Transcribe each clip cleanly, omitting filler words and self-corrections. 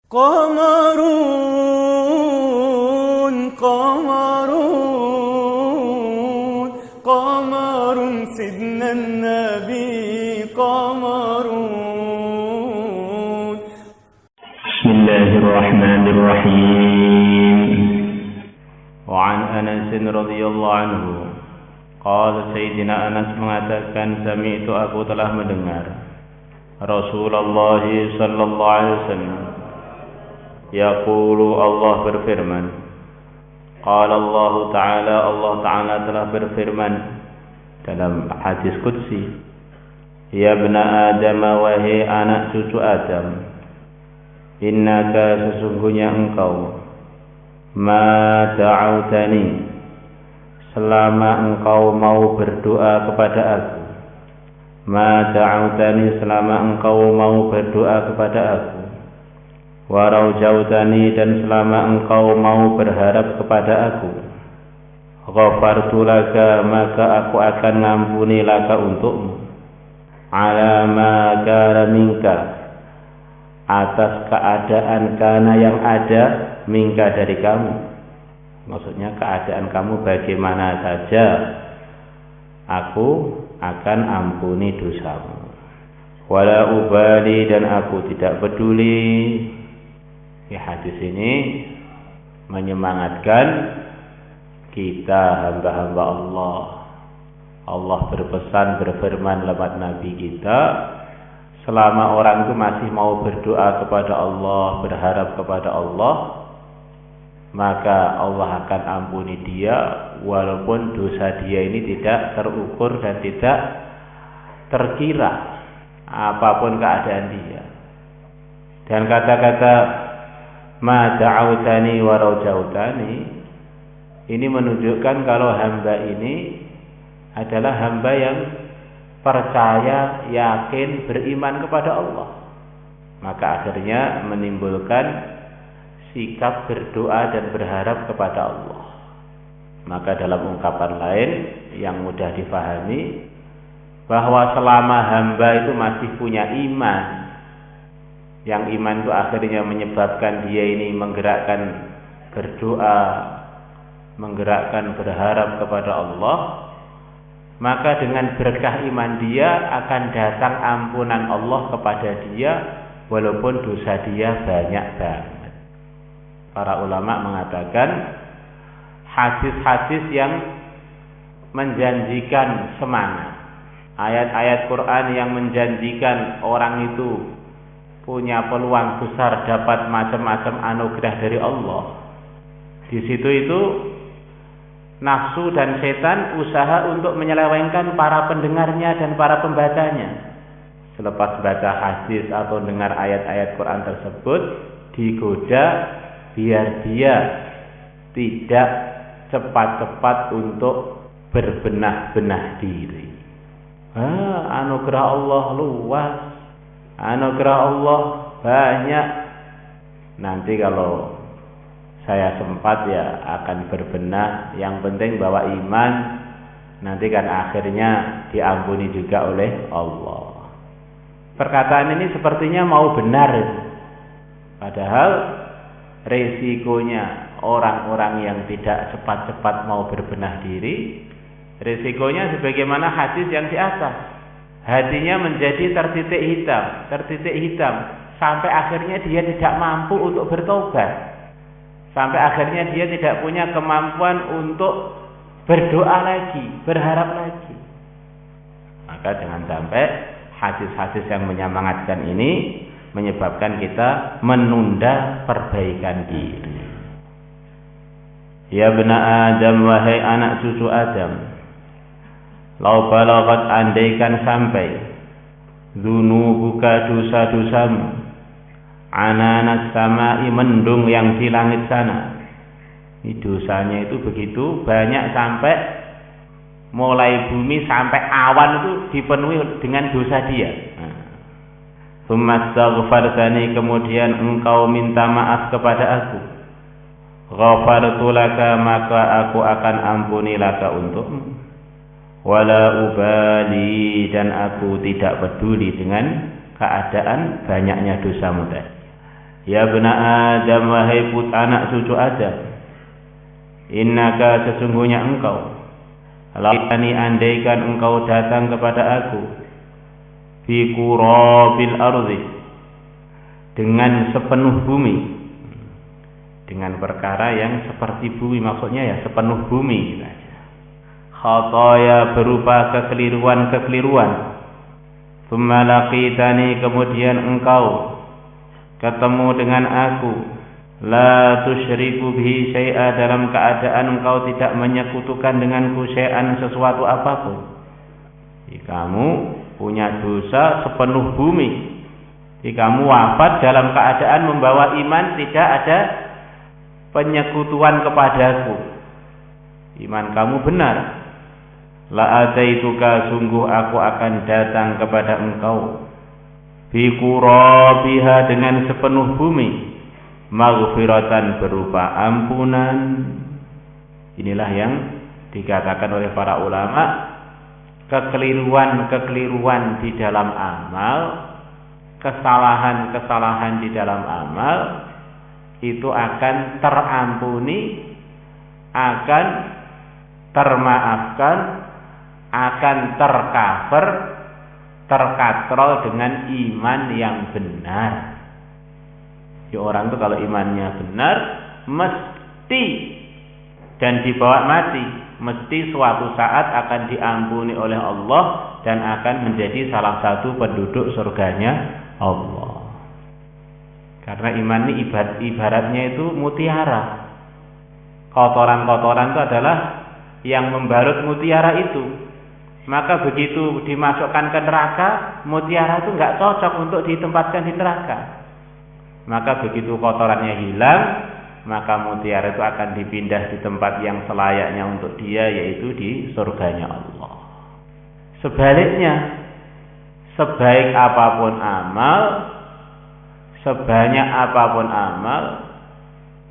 قمرون قمرون قمر سيدنا النبي قمرون. بسم الله الرحمن الرحيم. وعن أنس رضي الله عنه قال Sayyidina Anas mengatakan sami'tu aku telah mendengar Rasulullah sallallahu alaihi wasallam yaqulu Allah berfirman, qala Allah Ta'ala telah berfirman dalam hadis qudsi, ya ibna Adam, wahai anak cucu Adam, innaka sesungguhnya engkau ma da'autani selama engkau mau berdoa kepada aku, ma da'autani selama engkau mau berdoa kepada aku, wa raujautani dan selama engkau mau berharap kepada aku, ghafartu laka maka aku akan ngampuni laka untukmu, ala ma kana minka atas keadaan kana yang ada minka dari kamu, maksudnya keadaan kamu bagaimana saja aku akan ampuni dosamu. Wala ubali dan aku tidak peduli. Ya, hadis ini menyemangatkan kita hamba-hamba Allah. Allah berpesan berfirman lewat Nabi kita, selama orang itu masih mau berdoa kepada Allah, berharap kepada Allah, maka Allah akan ampuni dia walaupun dosa dia ini tidak terukur dan tidak terkira apapun keadaan dia. Dan kata-kata ma da'autani wa rajautani ini menunjukkan kalau hamba ini adalah hamba yang percaya, yakin, beriman kepada Allah, maka akhirnya menimbulkan sikap berdoa dan berharap kepada Allah. Maka dalam ungkapan lain yang mudah difahami, bahwa selama hamba itu masih punya iman, yang iman itu akhirnya menyebabkan dia ini menggerakkan berdoa, menggerakkan berharap kepada Allah, maka dengan berkah iman dia akan datang ampunan Allah kepada dia walaupun dosa dia banyak banget. Para ulama mengatakan hadis-hadis yang menjanjikan semangat, ayat-ayat Quran yang menjanjikan orang itu punya peluang besar dapat macam-macam anugerah dari Allah. Di situ itu nafsu dan setan usaha untuk menyelewengkan para pendengarnya dan para pembacanya. Selepas baca hadis atau dengar ayat-ayat Quran tersebut, digoda biar dia tidak cepat-cepat untuk berbenah-benah diri. Anugerah Allah luas, anugerah Allah banyak. Nanti kalau saya sempat ya akan berbenah. Yang penting bawa iman, nanti kan akhirnya diampuni juga oleh Allah. Perkataan ini sepertinya mau benar, padahal resikonya orang-orang yang tidak cepat-cepat mau berbenah diri, resikonya sebagaimana hadis yang di atas. Hatinya menjadi tertitik hitam, sampai akhirnya dia tidak mampu untuk bertobat, sampai akhirnya dia tidak punya kemampuan untuk berdoa lagi, berharap lagi. Maka jangan sampai hadis-hadis yang menyemangatkan ini menyebabkan kita menunda perbaikan diri. Ya bena Adam, wahai anak cucu Adam, lau balagat andaikan sampai dzunubuka dosa-dosamu ananas samai mendung yang di langit sana. Ini dosanya itu begitu banyak sampai mulai bumi sampai awan itu dipenuhi dengan dosa dia. Tsummastaghfartani kemudian engkau minta maaf kepada aku. Ghafartu laka maka aku akan ampuni laka untukmu. Wala ubali dan aku tidak peduli dengan keadaan banyaknya dosamu tadi. Ya bena Adam, wahai anak cucu Adam, innaka sesungguhnya engkau, laitani andaikan engkau datang kepada aku, fi qurabil ardi, dengan sepenuh bumi, dengan perkara yang seperti bumi, maksudnya ya sepenuh bumi gitu aja. Khataya berupa kekeliruan, tsumma laqitani, kemudian engkau ketemu dengan aku, la tusyriku bihi syai'a, dalam keadaan engkau tidak menyekutukan denganku syai'an, sesuatu apapun. Jika kamu punya dosa sepenuh bumi, jika kamu wafat dalam keadaan membawa iman, tidak ada penyekutuan kepadaku, iman kamu benar, la ataituka, sungguh aku akan datang kepada engkau, bi qurabiha, dengan sepenuh bumi, maghfiratan, berupa ampunan. Inilah yang dikatakan oleh para ulama, kekeliruan di dalam amal, kesalahan di dalam amal itu akan terampuni, akan termaafkan, akan tercover, terkatrol dengan iman yang benar. Ya, orang itu kalau imannya benar, mesti dan dibawa mati, mesti suatu saat akan diampuni oleh Allah dan akan menjadi salah satu penduduk surganya Allah. Karena iman ini ibaratnya itu mutiara. Kotoran-kotoran itu adalah yang membarut mutiara itu. Maka begitu dimasukkan ke neraka, mutiara itu nggak cocok untuk ditempatkan di neraka. Maka begitu kotorannya hilang, maka mutiara itu akan dipindah di tempat yang selayaknya untuk dia, yaitu di surganya Allah. Sebaliknya, sebaik apapun amal, sebanyak apapun amal,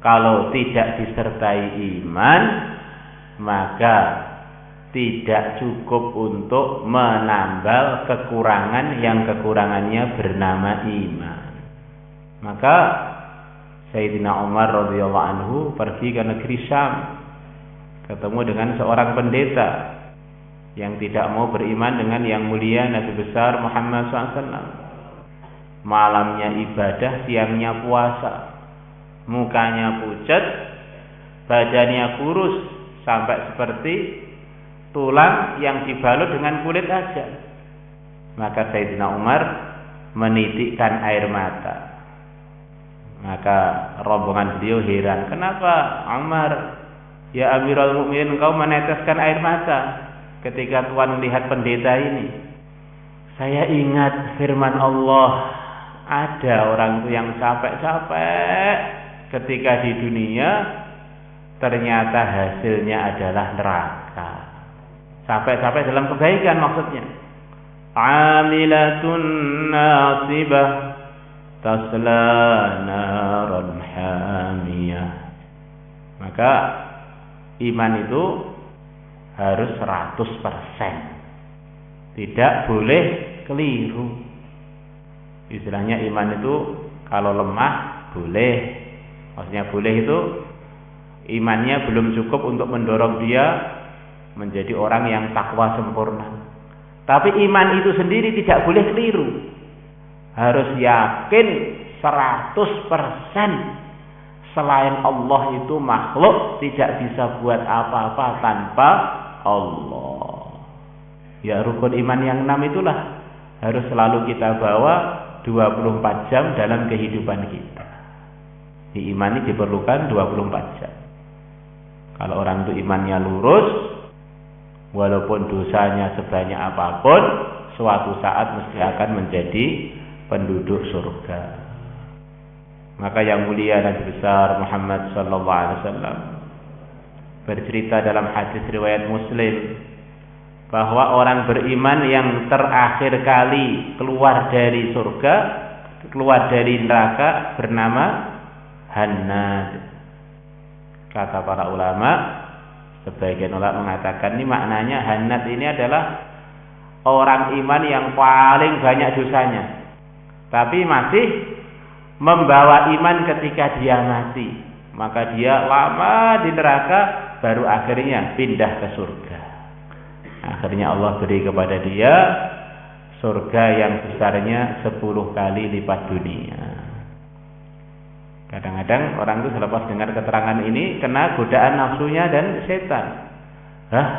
kalau tidak disertai iman, maka tidak cukup untuk menambal kekurangan yang kekurangannya bernama iman. Maka Sayyidina Umar radhiyallahu anhu pergi ke negeri Syam, ketemu dengan seorang pendeta yang tidak mau beriman dengan yang mulia Nabi besar Muhammad SAW. Malamnya ibadah, siangnya puasa, mukanya pucat, badannya kurus sampai seperti tulang yang dibalut dengan kulit aja. Maka Sayyidina Umar menitikkan air mata. Maka rombongan beliau heran, kenapa Umar, ya Amirul Mukminin, engkau meneteskan air mata ketika Tuhan melihat pendeta ini? Saya ingat firman Allah, ada orang itu yang capek-capek ketika di dunia, ternyata hasilnya adalah neraka. Capek-capek dalam kebaikan maksudnya. Amilatun nasibah tasla naran hamiyah. Maka iman itu harus 100%. Tidak boleh keliru. Istilahnya iman itu kalau lemah boleh. Maksudnya boleh itu imannya belum cukup untuk mendorong dia menjadi orang yang takwa sempurna. Tapi iman itu sendiri tidak boleh keliru. Harus yakin 100% selain Allah itu makhluk, tidak bisa buat apa-apa tanpa Allah. Ya, rukun iman yang 6 itulah harus selalu kita bawa 24 jam dalam kehidupan kita. Di iman ini diperlukan 24 jam. Kalau orang itu imannya lurus, walaupun dosanya sebanyak apapun, suatu saat mesti akan menjadi penduduk surga. Maka yang mulia Nabi besar Muhammad sallallahu alaihi wasallam bercerita dalam hadis riwayat Muslim bahwa orang beriman yang terakhir kali keluar dari surga, keluar dari neraka, bernama Hannad. Kata para ulama, sebagian ulama mengatakan ini maknanya Hannad ini adalah orang iman yang paling banyak dosanya, tapi masih membawa iman ketika dia mati, maka dia lama di neraka baru akhirnya pindah ke surga. Akhirnya Allah beri kepada dia surga yang besarnya 10 kali lipat dunia. Kadang-kadang orang itu selepas dengar keterangan ini kena godaan nafsunya dan setan.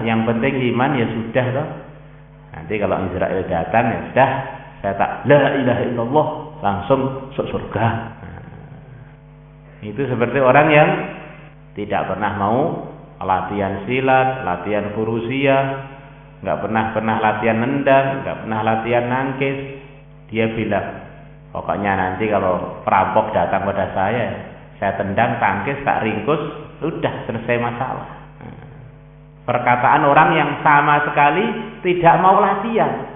Yang penting iman ya sudah toh. Nanti kalau Israel datang ya sudah, saya tak la ilaha illallah langsung masuk surga. Itu seperti orang yang tidak pernah mau latihan silat, latihan furusia, nggak pernah latihan nendang, nggak pernah latihan nangkis. Dia bilang, pokoknya nanti kalau perampok datang pada saya tendang, tangkis, tak ringkus, sudah selesai masalah. Perkataan orang yang sama sekali tidak mau latihan,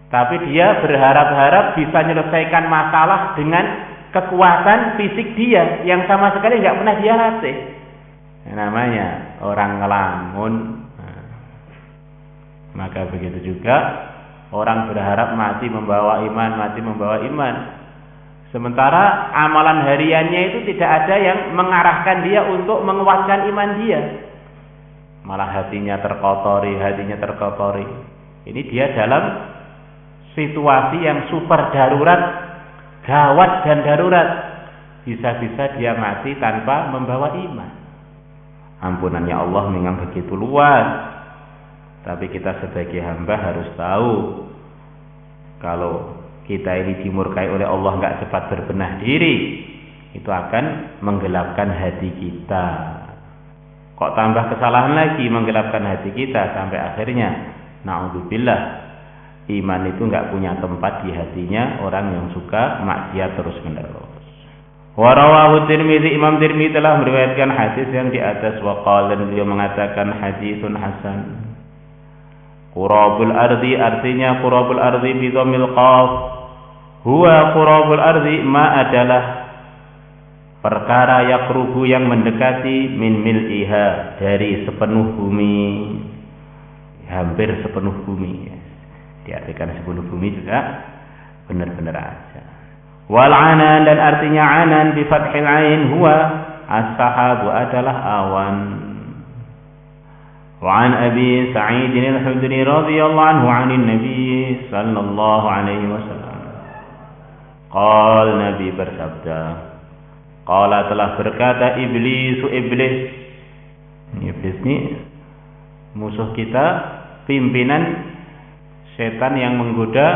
tapi dia berharap-harap bisa menyelesaikan masalah dengan kekuatan fisik dia yang sama sekali nggak pernah dia latih. Namanya orang ngelamun. Maka begitu juga orang berharap mati membawa iman. Sementara amalan hariannya itu tidak ada yang mengarahkan dia untuk menguatkan iman dia. Malah hatinya terkotori. Ini dia dalam situasi yang super darurat, gawat dan darurat. Bisa-bisa dia mati tanpa membawa iman. Ampunannya Allah memang begitu luas. Tapi kita sebagai hamba harus tahu, kalau kita ini dimurkai oleh Allah nggak cepat berbenah diri, itu akan menggelapkan hati kita. Kok tambah kesalahan lagi menggelapkan hati kita sampai akhirnya naudzubillah, iman itu nggak punya tempat di hatinya orang yang suka maksiat terus menerus. Warawahu Tirmidzi, Imam Tirmidzi telah meriwayatkan hadis yang di atas, wa qala, beliau mengatakan haditsun hasan. Qurabul ardi, artinya qurabul ardi bi dhammil qaf. Huwa qurabul ardi, ma adalah perkara yaqrubu yang mendekati min mil'iha, dari sepenuh bumi, hampir sepenuh bumi. Diartikan sepenuh bumi juga benar-benar aja. Wal anan, dan artinya anan bi fathil ain, huwa as-sahabu, adalah awan. Wa an Abi Sa'id al-Khudri radhiyallahu anhu 'anil Nabi sallallahu alaihi wasallam. Qala, Nabi bersabda, qala, telah berkata iblis ini musuh kita, pimpinan setan yang menggoda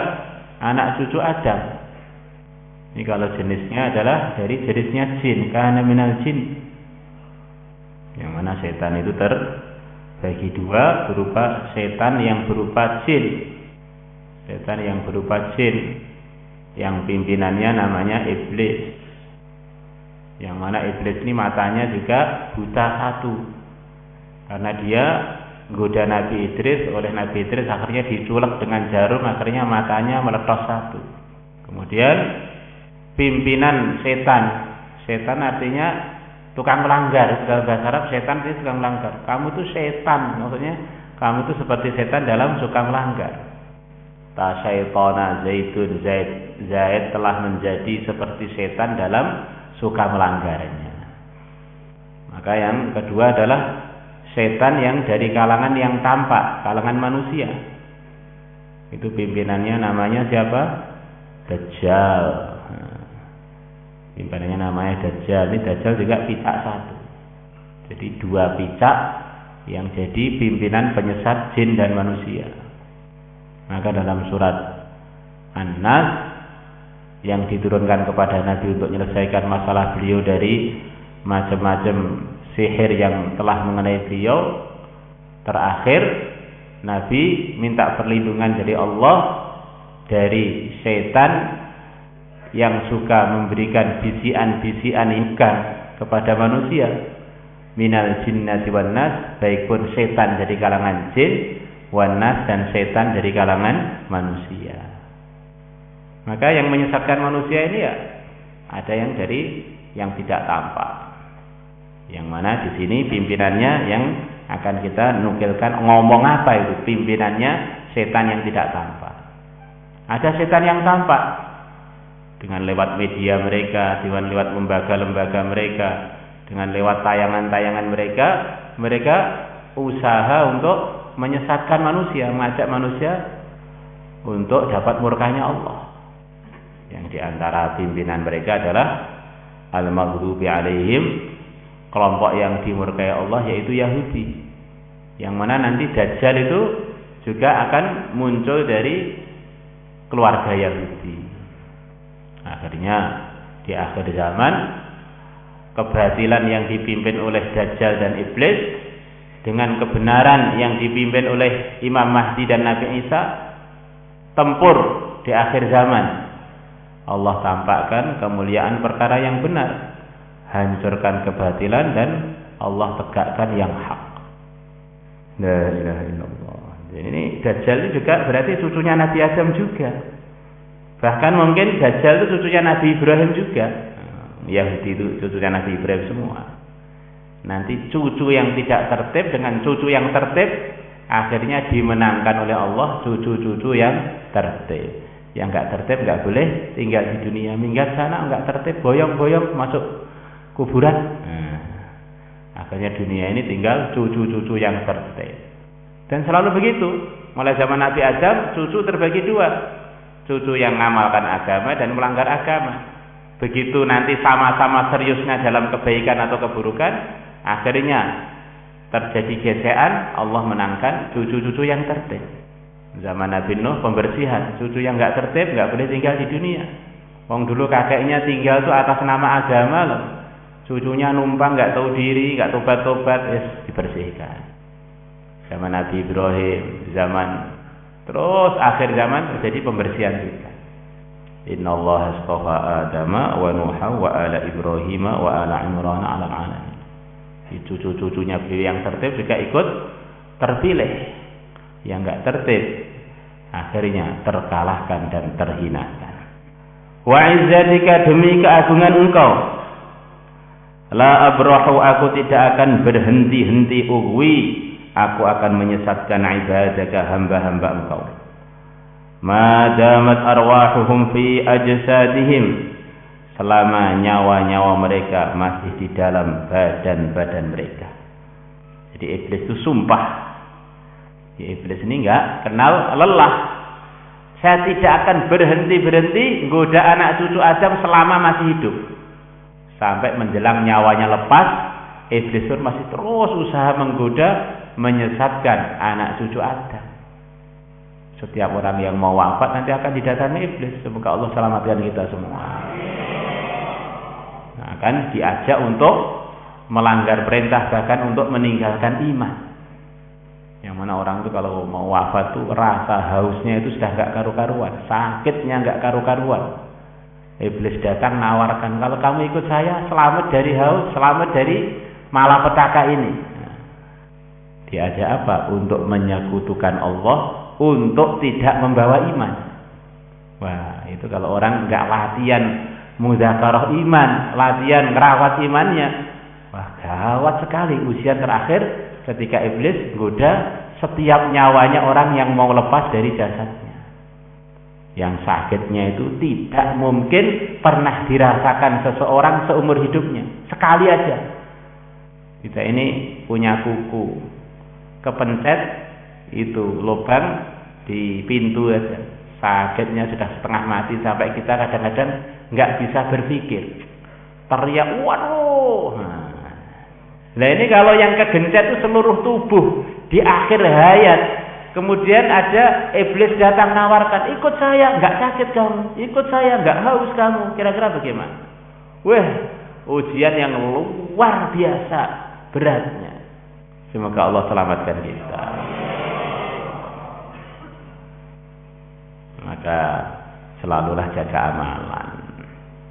anak cucu Adam. Ini kalau jenisnya adalah dari jenisnya jin, kana minal jin. Yang mana setan itu terbagi dua, berupa setan yang berupa jin. Setan yang berupa jin, yang pimpinannya namanya iblis. Yang mana iblis ini matanya juga buta satu, karena dia goda Nabi Idris. Oleh Nabi Idris akhirnya diculek dengan jarum, akhirnya matanya meletos satu. Kemudian pimpinan setan artinya tukang melanggar. Dalam bahasa Arab setan itu tukang melanggar. Kamu itu setan, maksudnya kamu itu seperti setan dalam suka melanggar. Tasyaitona Zaidun, Zaid telah menjadi seperti setan dalam suka melanggarnya. Maka yang kedua adalah setan yang dari kalangan yang tampak, kalangan manusia. Itu pimpinannya namanya siapa? Dajjal. Pimpinannya namanya Dajjal. Ini Dajjal juga picak satu. Jadi dua picak yang jadi pimpinan penyesat jin dan manusia. Maka dalam surat An-Nas yang diturunkan kepada Nabi untuk menyelesaikan masalah beliau dari macam-macam sihir yang telah mengenai beliau, terakhir Nabi minta perlindungan dari Allah dari setan yang suka memberikan bisian-bisian ikan kepada manusia, minal jinnati wan nas, baik pun setan dari kalangan jin, wan nas, dan setan dari kalangan manusia. Maka yang menyesatkan manusia ini ya ada yang dari yang tidak tampak, yang mana di sini pimpinannya yang akan kita nukilkan ngomong apa itu pimpinannya setan yang tidak tampak. Ada setan yang tampak, dengan lewat media mereka, dengan lewat lembaga-lembaga mereka, dengan lewat tayangan-tayangan mereka, mereka usaha untuk menyesatkan manusia, mengajak manusia untuk dapat murkanya Allah. Yang diantara pimpinan mereka adalah al-maghdubi alaihim, kelompok yang dimurkai Allah, yaitu Yahudi. Yang mana nanti Dajjal itu juga akan muncul dari keluarga Yahudi. Akhirnya di akhir zaman, kebatilan yang dipimpin oleh Dajjal dan Iblis dengan kebenaran yang dipimpin oleh Imam Mahdi dan Nabi Isa tempur di akhir zaman. Allah tampakkan kemuliaan perkara yang benar, hancurkan kebatilan, dan Allah tegakkan yang hak. La ilaha illallah. Jadi ini Dajjal itu juga berarti cucunya Nabi Adam juga. Bahkan mungkin Dajjal itu cucunya Nabi Ibrahim juga. Yahudi itu cucunya Nabi Ibrahim semua. Nanti cucu yang tidak tertib dengan cucu yang tertib, akhirnya dimenangkan oleh Allah cucu-cucu yang tertib. Yang enggak tertib enggak boleh tinggal di dunia. Minggat sana enggak tertib, boyong-boyong masuk kuburan. Akhirnya dunia ini tinggal cucu-cucu yang tertib. Dan selalu begitu. Mulai zaman Nabi Adam, cucu terbagi dua. Cucu yang mengamalkan agama dan melanggar agama. Begitu nanti sama-sama seriusnya dalam kebaikan atau keburukan, akhirnya terjadi gesekan, Allah menangkan cucu-cucu yang tertib. Zaman Nabi Nuh pembersihan, cucu yang enggak tertib enggak boleh tinggal di dunia. Wong dulu kakeknya tinggal tuh atas nama agama loh. Cucunya numpang enggak tahu diri, enggak tobat-tobat, dibersihkan. Zaman Nabi Ibrahim, zaman terus akhir zaman terjadi pembersihan juga. Innallaha astafa Adama wa Nuha wa ala Ibrahim wa ala Imran ala alamin. Cucu-cucunya beliau yang tertib juga ikut terpilih. Yang enggak tertib akhirnya terkalahkan dan terhinakan. Wa izzatika, demi keagungan Engkau, la abrahu, aku tidak akan berhenti-henti, ughwi, aku akan menyesatkan ibadaka, hamba-hamba Engkau. Ma damat arwahuhum fi ajsadihim, selama nyawa-nyawa mereka masih di dalam badan-badan mereka. Jadi iblis itu sumpah. Iblis ini enggak kenal lelah. Saya tidak akan berhenti-berhenti goda anak cucu Adam selama masih hidup. Sampai menjelang nyawanya lepas, iblis pun masih terus usaha menggoda, menyesatkan anak cucu Adam. Setiap orang yang mau wafat nanti akan didatangi iblis. Semoga Allah selamatkan kita semua. Nah, akan diajak untuk melanggar perintah, bahkan untuk meninggalkan iman. Yang mana orang itu kalau mau wafat tuh rasa hausnya itu sudah enggak karu-karuan, sakitnya enggak karu-karuan. Iblis datang nawarkan, kalau kamu ikut saya selamat dari haus, selamat dari malapetaka ini. Nah, diajak apa? Untuk menyekutukan Allah, untuk tidak membawa iman. Wah, itu kalau orang enggak latihan mudzakarah iman, latihan ngerawat imannya, wah gawat sekali. Ujian terakhir ketika iblis goda setiap nyawanya orang yang mau lepas dari jasadnya. Yang sakitnya itu tidak mungkin pernah dirasakan seseorang seumur hidupnya. Sekali aja. Kita ini punya kuku, kepencet itu lubang di pintu aja, sakitnya sudah setengah mati, sampai kita kadang-kadang nggak bisa berpikir, teriak waduh. Nah ini kalau yang kegencet itu seluruh tubuh di akhir hayat, kemudian ada iblis datang nawarkan, ikut saya, nggak sakit kamu, ikut saya, nggak haus kamu, kira-kira bagaimana? Wah, ujian yang luar biasa beratnya. Semoga Allah selamatkan kita. Maka selalulah jaga amalan,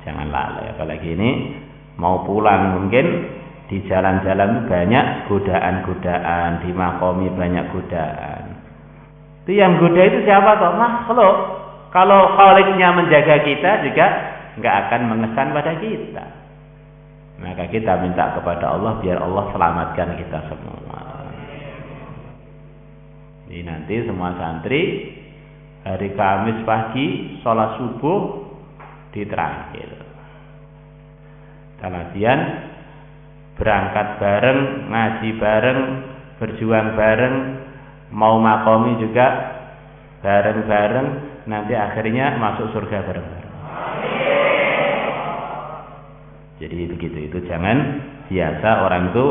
jangan lalai. Apalagi ini mau pulang, mungkin di jalan-jalan banyak godaan-godaan, di makomi banyak godaan. Itu yang goda itu siapa toh? Makhluk. Kalau Khaliknya menjaga kita juga nggak akan mengesan pada kita. Maka kita minta kepada Allah biar Allah selamatkan kita semua. Jadi nanti semua santri hari Kamis pagi sholat subuh di terakhir. Kita latihan berangkat bareng, ngaji bareng, berjuang bareng, mau makomi juga bareng-bareng, nanti akhirnya masuk surga bareng-bareng. Jadi begitu, itu jangan biasa orang itu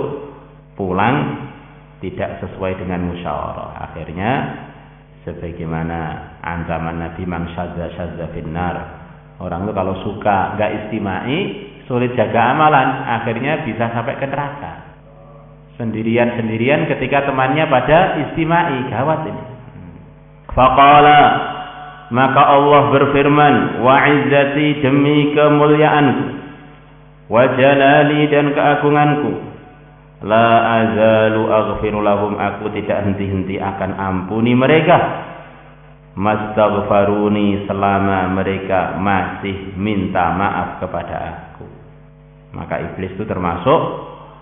pulang tidak sesuai dengan musyawarah. Akhirnya sebagaimana ancaman Nabi man syadza finnar. Orang itu kalau suka enggak istimai, sulit jaga amalan, akhirnya bisa sampai ke neraka. Sendirian-sendirian ketika temannya pada istimai, gawat ini. Faqala, maka Allah berfirman, wa izzati, demi kemuliaanku, wa jalali, dan keagunganku, la azalu aghfiru lahum, aku tidak henti-henti akan ampuni mereka, mastaghfaruni, selama mereka masih minta maaf kepada aku. Maka iblis itu termasuk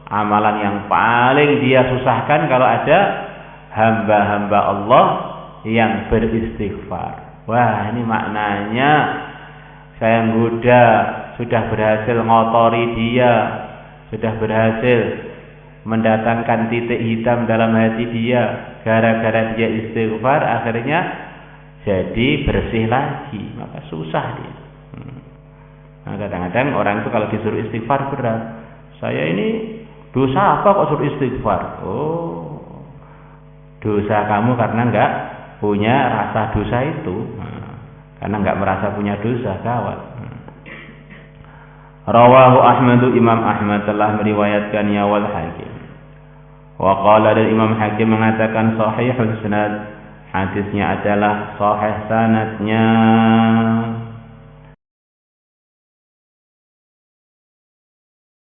amalan yang paling dia susahkan kalau ada hamba-hamba Allah yang beristighfar. Wah, ini maknanya saya goda, sudah berhasil ngotori dia, sudah berhasil mendatangkan titik hitam dalam hati dia, gara-gara dia istighfar akhirnya jadi bersih lagi. Maka susah dia. Nah, kadang-kadang orang itu kalau disuruh istighfar berat. Saya ini dosa apa kok suruh istighfar? Oh, dosa kamu karena enggak punya rasa dosa itu. Nah, karena enggak merasa punya dosa, gawat. Rawahu Ahmadu, Imam Ahmad telah meriwayatkannya, wal Hakim. Wa qala, dan Imam Hakim mengatakan sahihun sanad, hadisnya adalah sahih sanadnya.